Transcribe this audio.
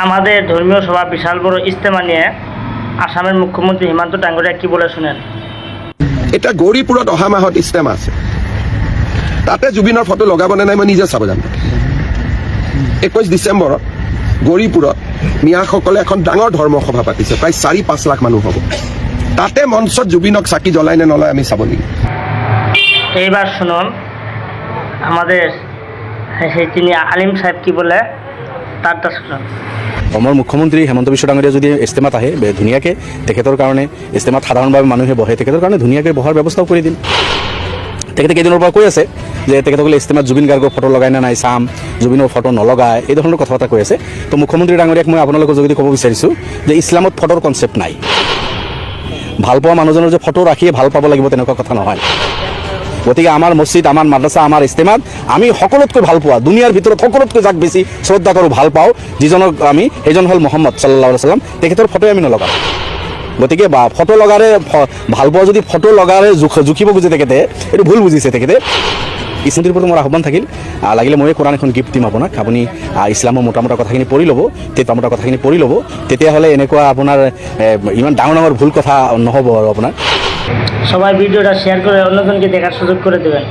আমাদের ধর্মীয় সভা বিশাল বড় ইজতেমা নিয়ে আসামের মুখ্যমন্ত্রী হিমন্ত ডাঙ্গরিয়া কি বলে শুনেন। এটা গৌৰীপুৰত অহা মাহত ইজতেমা আছে, তাতে জুবিনৰ ফটো লগাবনে নাই মই নিজে চাব যাম। 21 ডিচেম্বৰত গৌৰীপুৰত মিয়াসকলে এখন ডাঙৰ ধৰ্মসভা পাতিছে, প্ৰায় 4-5 লাখ মানুহ হ'ব। তাতে মঞ্চত জুবিনক চাকি জ্বলাই নে নলয় আমি চাব লাগিব। এইবার শুনুন আমাদের তিনি আলিম সাহেব কি বলে তারটা শুনুন। অসমৰ মুখ্যমন্ত্ৰী হিমন্ত বিশ্ব ডাঙৰীয়া যদি ইজতেমাত আহে ধুনীয়াকৈ তেখেতৰ কাৰণে ইজতেমাত সাধাৰণভাৱে মানুহে বহে, তেখেতৰ কাৰণে ধুনীয়াকৈ বহাৰ ব্যৱস্থাও কৰি দিম। তেখেতে কেইদিনৰ পৰা কৈ আছে যে তেখেতসকলে ইজতেমাত জুবিন গাৰ্গৰ ফটো লগাই নে নাই চাম, জুবিনৰ ফটো নলগায়, এই ধৰণৰ কথা বাৰ্তা কৈ আছে। তো মুখ্যমন্ত্ৰী ডাঙৰীয়াক মই আপোনালোকৰ যোগেদি ক'ব বিচাৰিছোঁ যে ইছলামত ফটোৰ কনচেপ্ট নাই। ভাল পোৱা মানুহজনৰ যে ফটো ৰাখিয়ে ভাল পাব লাগিব তেনেকুৱা কথা নহয়। গতিকে আমাৰ মছজিদ, আমাৰ মাদ্ৰাছা, আমাৰ ইজতেমাত আমি সকলোতকৈ ভাল পোৱা, দুনিয়াৰ ভিতৰত সকলোতকৈ যাক বেছি শ্ৰদ্ধা কৰোঁ, ভাল পাওঁ, যিজনক আমি সেইজন হ'ল মহম্মদ সাল্লাল্লাহু আলাইহি ওয়াসাল্লাম, তেখেতৰ ফটোই আমি নলগাওঁ। গতিকে ফটো লগাৰে ভাল পোৱা যদি ফটো লগাৰে জুখিব বুজে তেখেতে, এইটো ভুল বুজিছে তেখেতে। ইছলামৰ প্ৰতি মোৰ আহ্বান থাকিল, লাগিলে ময়ে কোৰাণ এখন গিফ্ট দিম আপোনাক, আপুনি ইছলামৰ মোটামোটা কথাখিনি পঢ়ি ল'ব, তেতিয়াহ'লে এনেকুৱা আপোনাৰ ইমান ডাঙৰ ডাঙৰ ভুল কথা নহ'ব আৰু আপোনাৰ। সবাই ভিডিওটা শেয়ার করে অন্যজনকে দেখার সুযোগ করে দেবেন।